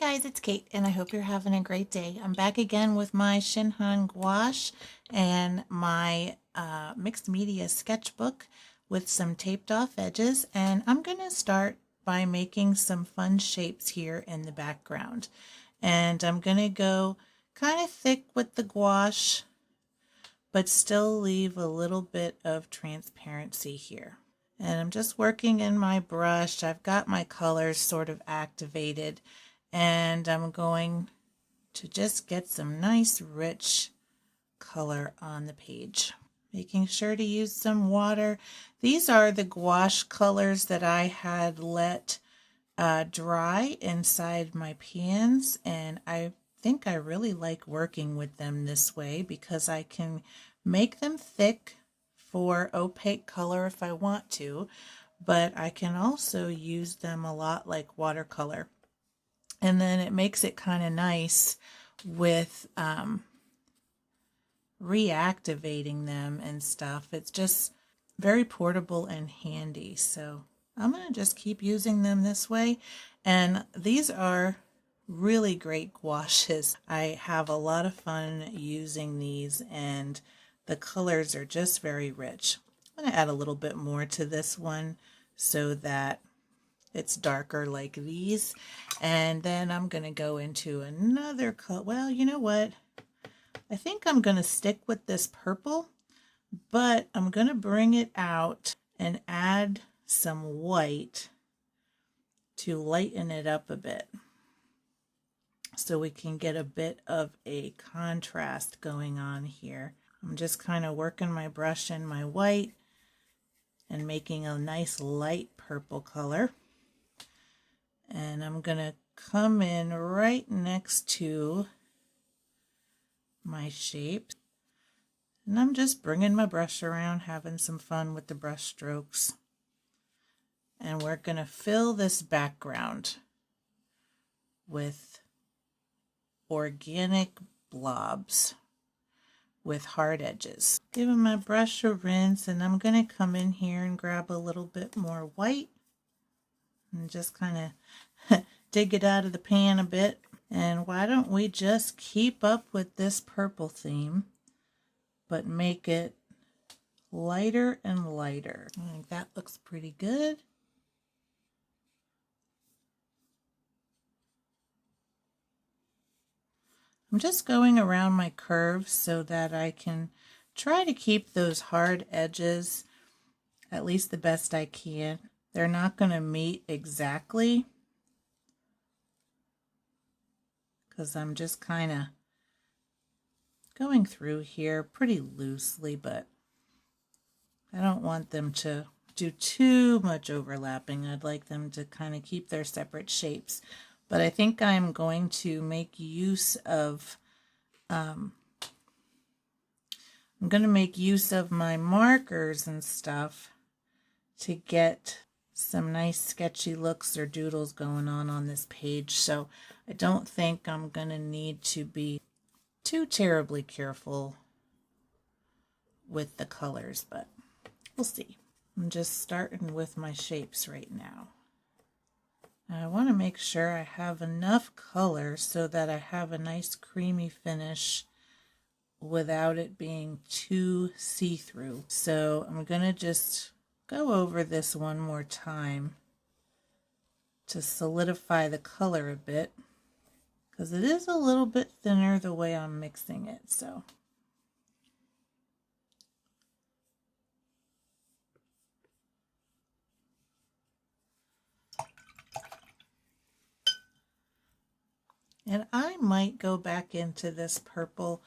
guys, it's Kate, and I hope you're having a great day. I'm back again with my ShinHan gouache and my mixed media sketchbook with some taped off edges, and I'm going to start by making some fun shapes here in the background. And I'm going to go kind of thick with the gouache, but still leave a little bit of transparency here. And I'm just working in my brush. I've got my colors sort of activated, and I'm going to just get some nice rich color on the page. Making sure to use some water. These are the gouache colors that I had let dry inside my pans, and I think I really like working with them this way because I can make them thick for opaque color if I want to, but I can also use them a lot like watercolor. And then it makes it kind of nice with reactivating them and stuff. It's just very portable and handy. So I'm going to just keep using them this way. And these are really great gouaches. I have a lot of fun using these, and the colors are just very rich. I'm going to add a little bit more to this one so that it's darker like these. And then I'm going to go into another color. Well, you know what? I think I'm going to stick with this purple, but I'm going to bring it out and add some white to lighten it up a bit, so we can get a bit of a contrast going on here. I'm just kind of working my brush in my white and making a nice light purple color. And I'm going to come in right next to my shape. And I'm just bringing my brush around, having some fun with the brush strokes. And we're going to fill this background with organic blobs with hard edges. Giving my brush a rinse, and I'm going to come in here and grab a little bit more white and just kind of dig it out of the pan a bit. And why don't we just keep up with this purple theme, but make it lighter and lighter. I think that looks pretty good. I'm just going around my curves so that I can try to keep those hard edges at least the best I can. They're not going to meet exactly because I'm just kind of going through here pretty loosely, but I don't want them to do too much overlapping. I'd like them to kind of keep their separate shapes. But I think I'm going to make use of, I'm going to make use of my markers and stuff to get some nice sketchy looks or doodles going on this page. So I don't think I'm going to need to be too terribly careful with the colors, but we'll see. I'm just starting with my shapes right now. I want to make sure I have enough color so that I have a nice creamy finish without it being too see-through. So I'm going to just go over this one more time to solidify the color a bit, because it is a little bit thinner the way I'm mixing it. So and I might go back into this purple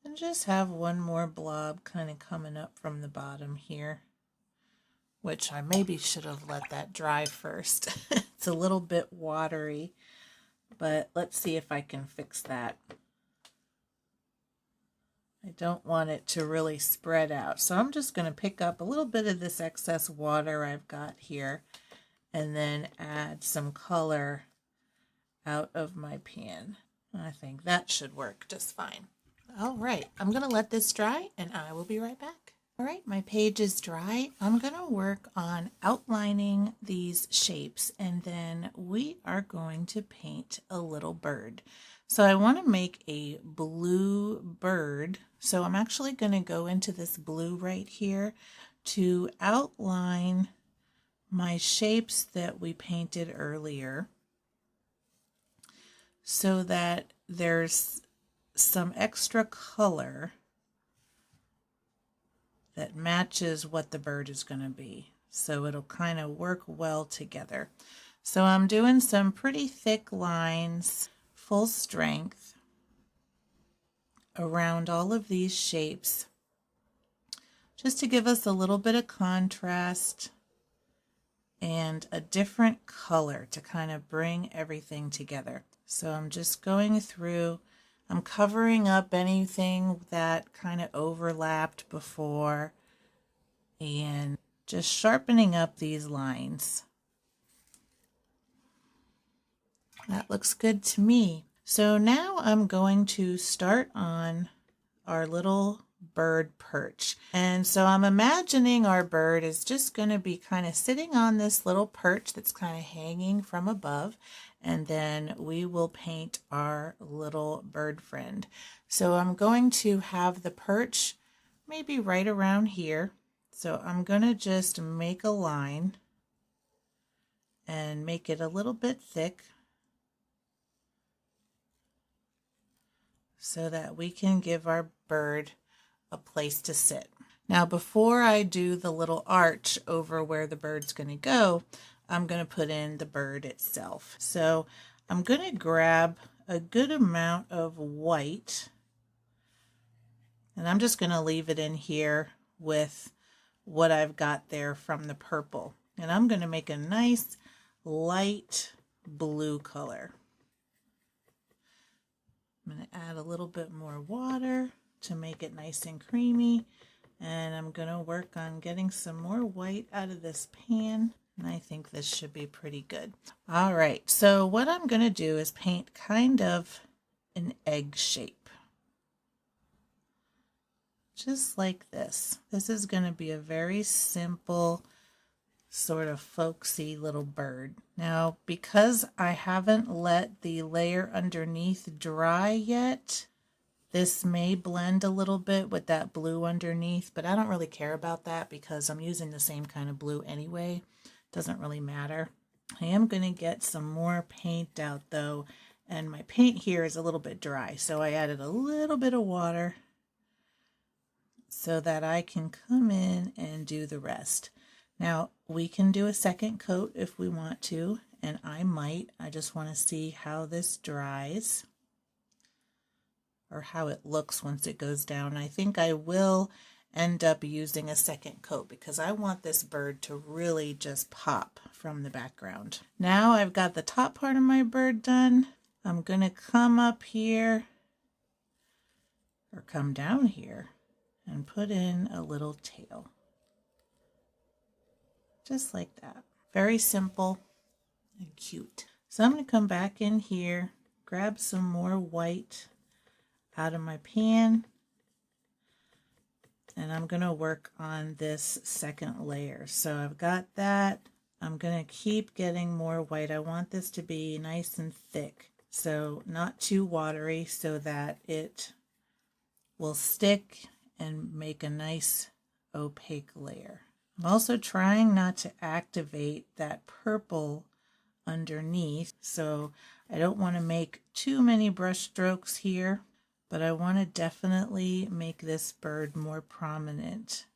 and just have one more blob kind of coming up from the bottom here, which I maybe should have let that dry first. It's a little bit watery, but let's see if I can fix that. I don't want it to really spread out. So I'm just going to pick up a little bit of this excess water I've got here and then add some color out of my pan. I think that should work just fine. All right, I'm going to let this dry and I will be right back. All right, my page is dry. I'm going to work on outlining these shapes, and then we are going to paint a little bird. So I want to make a blue bird. So I'm actually going to go into this blue right here to outline my shapes that we painted earlier so that there's some extra color that matches what the bird is going to be. So it'll kind of work well together. So I'm doing some pretty thick lines, full strength, around all of these shapes, just to give us a little bit of contrast and a different color to kind of bring everything together. So I'm just going through, I'm covering up anything that kind of overlapped before and just sharpening up these lines. That looks good to me. So now I'm going to start on our little bird perch. And so I'm imagining our bird is just going to be kind of sitting on this little perch that's kind of hanging from above. And then we will paint our little bird friend. So I'm going to have the perch maybe right around here. So I'm going to just make a line and make it a little bit thick so that we can give our bird a place to sit. Now, before I do the little arch over where the bird's going to go, I'm going to put in the bird itself. So I'm going to grab a good amount of white, and I'm just going to leave it in here with what I've got there from the purple. And I'm going to make a nice light blue color. I'm going to add a little bit more water to make it nice and creamy. And I'm going to work on getting some more white out of this pan. And I think this should be pretty good. All right, so what I'm going to do is paint kind of an egg shape. Just like this. This is going to be a very simple, sort of folksy little bird. Now, because I haven't let the layer underneath dry yet, this may blend a little bit with that blue underneath, but I don't really care about that because I'm using the same kind of blue anyway. Doesn't really matter. I am going to get some more paint out though, and my paint here is a little bit dry, so I added a little bit of water so that I can come in and do the rest. Now, we can do a second coat if we want to, and I might. I just want to see how this dries or how it looks once it goes down. I think I will end up using a second coat because I want this bird to really just pop from the background. Now I've got the top part of my bird done. I'm going to come up here or come down here and put in a little tail. Just like that. Very simple and cute. So I'm going to come back in here, grab some more white out of my pan, and I'm going to work on this second layer. So I've got that. I'm going to keep getting more white. I want this to be nice and thick, so not too watery so that it will stick and make a nice opaque layer. I'm also trying not to activate that purple underneath, so I don't want to make too many brush strokes here, but I want to definitely make this bird more prominent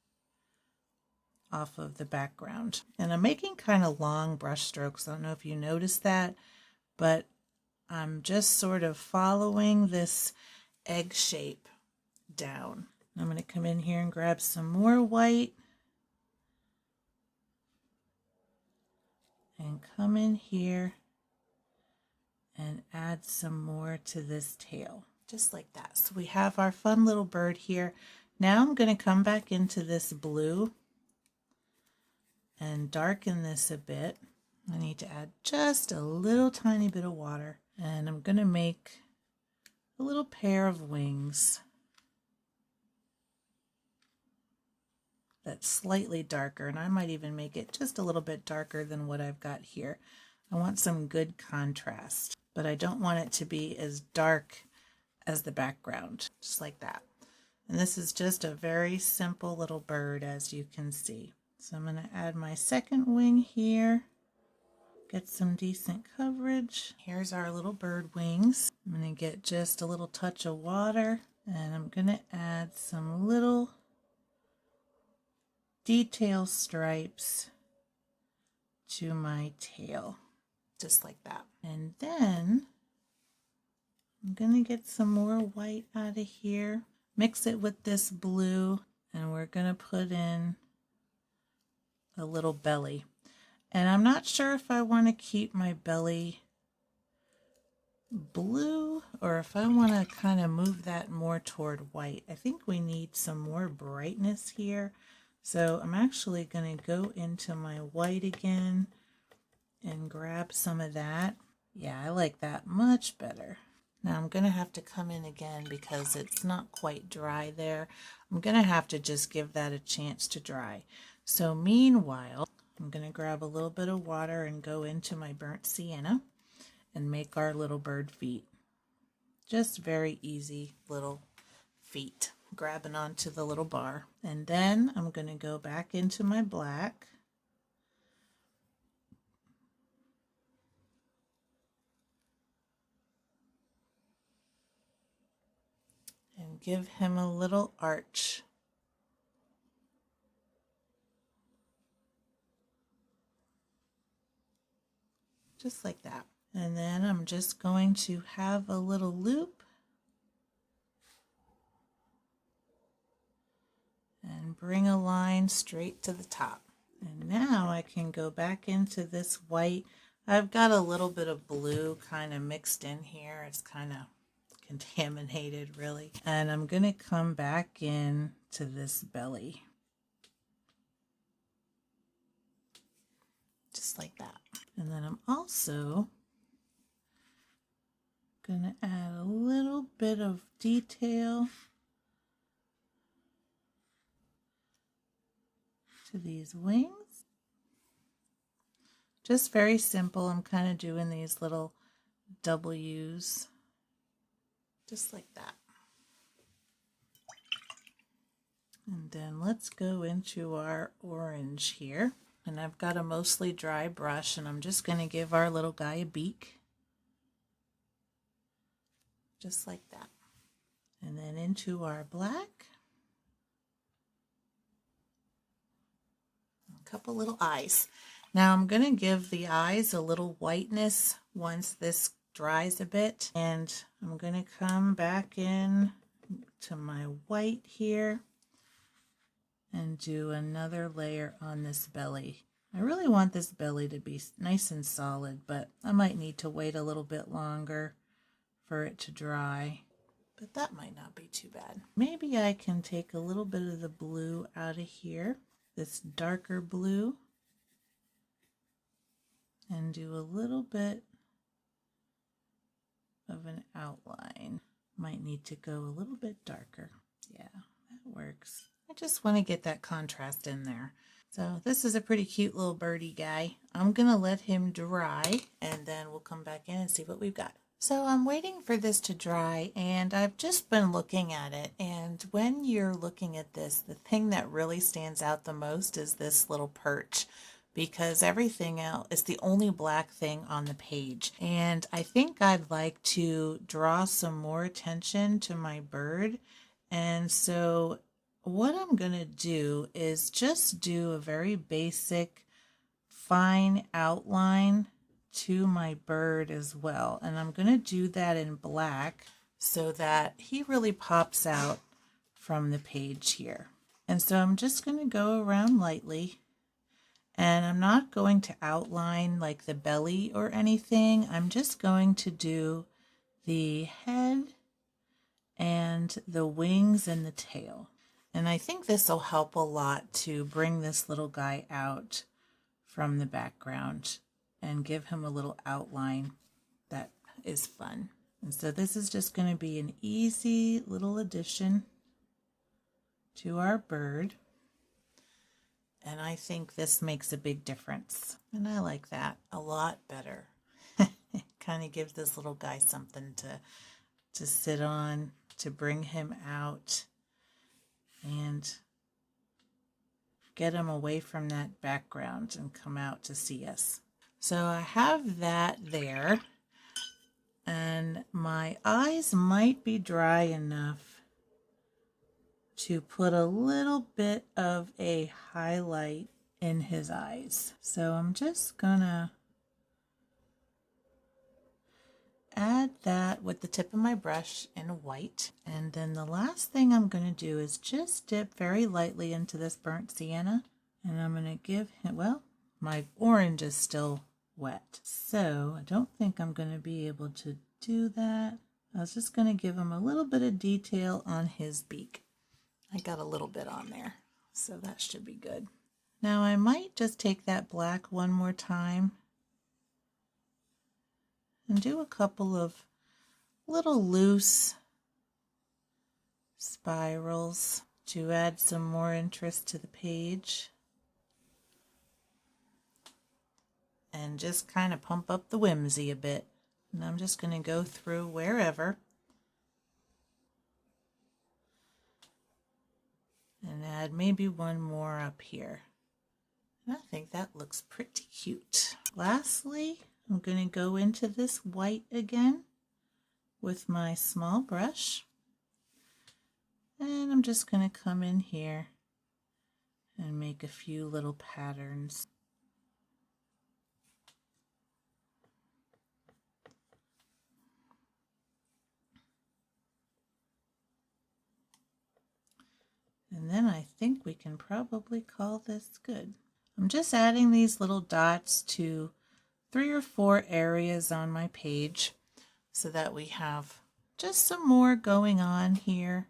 off of the background. And I'm making kind of long brush strokes. I don't know if you noticed that, but I'm just sort of following this egg shape down. I'm going to come in here and grab some more white and come in here and add some more to this tail. Just like that. So we have our fun little bird here. Now I'm going to come back into this blue and darken this a bit. I need to add just a little tiny bit of water, and I'm going to make a little pair of wings. that's slightly darker, and I might even make it just a little bit darker than what I've got here. I want some good contrast, but I don't want it to be as dark as the background, just like that. And this is just a very simple little bird, as you can see. So I'm going to add my second wing here, get some decent coverage. Here's our little bird wings. I'm going to get just a little touch of water, and I'm going to add some little detail stripes to my tail, just like that. And then I'm going to get some more white out of here, mix it with this blue, and we're going to put in a little belly. And I'm not sure if I want to keep my belly blue or if I want to kind of move that more toward white. I think we need some more brightness here. So I'm actually going to go into my white again and grab some of that. Yeah, I like that much better. Now I'm going to have to come in again because it's not quite dry there. I'm going to have to just give that a chance to dry. So meanwhile, I'm going to grab a little bit of water and go into my burnt sienna and make our little bird feet. Just very easy little feet, grabbing onto the little bar. And then I'm going to go back into my black and give him a little arch. Just like that. And then I'm just going to have a little loop and bring a line straight to the top. And now I can go back into this white. I've got a little bit of blue kind of mixed in here. It's kind of contaminated really. And I'm going to come back in to this belly. Just like that. And then I'm also going to add a little bit of detail to these wings. Just very simple. I'm kind of doing these little W's, just like that. And then let's go into our orange here. And I've got a mostly dry brush, and I'm just going to give our little guy a beak. Just like that. And then into our black. A couple little eyes. Now I'm going to give the eyes a little whiteness once this dries a bit. And I'm going to come back in to my white here and do another layer on this belly. I really want this belly to be nice and solid, but I might need to wait a little bit longer for it to dry, but that might not be too bad. Maybe I can take a little bit of the blue out of here, this darker blue, and do a little bit of an outline. Might need to go a little bit darker. Yeah, that works. I just want to get that contrast in there. So this is a pretty cute little birdie guy. I'm going to let him dry, and then we'll come back in and see what we've got. So I'm waiting for this to dry, and I've just been looking at it. And when you're looking at this, the thing that really stands out the most is this little perch, because everything else is the only black thing on the page. And I think I'd like to draw some more attention to my bird. And so what I'm going to do is just do a very basic fine outline to my bird as well. And I'm going to do that in black so that he really pops out from the page here. And so I'm just going to go around lightly, and I'm not going to outline like the belly or anything. I'm just going to do the head and the wings and the tail. And I think this will help a lot to bring this little guy out from the background and give him a little outline that is fun. And so this is just going to be an easy little addition to our bird. And I think this makes a big difference. And I like that a lot better. It kind of gives this little guy something to sit on, to bring him out and get him away from that background and come out to see us. So I have that there, and my eyes might be dry enough to put a little bit of a highlight in his eyes. So I'm just gonna add that with the tip of my brush in white. And then the last thing I'm going to do is just dip very lightly into this burnt sienna. And I'm going to give him, well, my orange is still wet, so I don't think I'm going to be able to do that. I was just going to give him a little bit of detail on his beak. I got a little bit on there, so that should be good. Now I might just take that black one more time and do a couple of little loose spirals to add some more interest to the page and just kind of pump up the whimsy a bit. And I'm just going to go through wherever and add maybe one more up here. And I think that looks pretty cute. Lastly, I'm going to go into this white again with my small brush, and I'm just going to come in here and make a few little patterns. And then I think we can probably call this good. I'm just adding these little dots to 3 or 4 areas on my page so that we have just some more going on here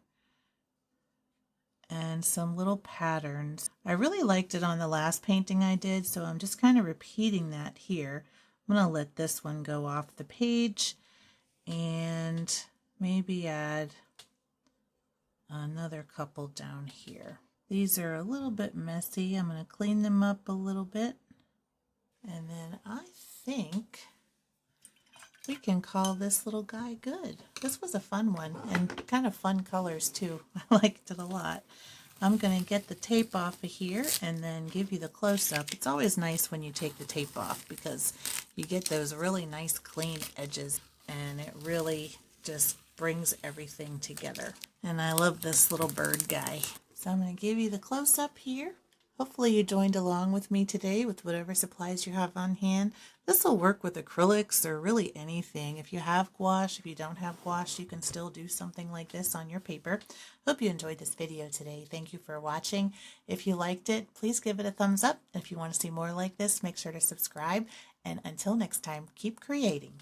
and some little patterns. I really liked it on the last painting I did, so I'm just kind of repeating that here. I'm going to let this one go off the page and maybe add another couple down here. These are a little bit messy. I'm going to clean them up a little bit. And then I think we can call this little guy good. This was a fun one and kind of fun colors too. I liked it a lot. I'm going to get the tape off of here and then give you the close-up. It's always nice when you take the tape off because you get those really nice clean edges and it really just brings everything together. And I love this little bird guy. So I'm going to give you the close-up here. Hopefully you joined along with me today with whatever supplies you have on hand. This will work with acrylics or really anything. If you have gouache, if you don't have gouache, you can still do something like this on your paper. Hope you enjoyed this video today. Thank you for watching. If you liked it, please give it a thumbs up. If you want to see more like this, make sure to subscribe. And until next time, keep creating.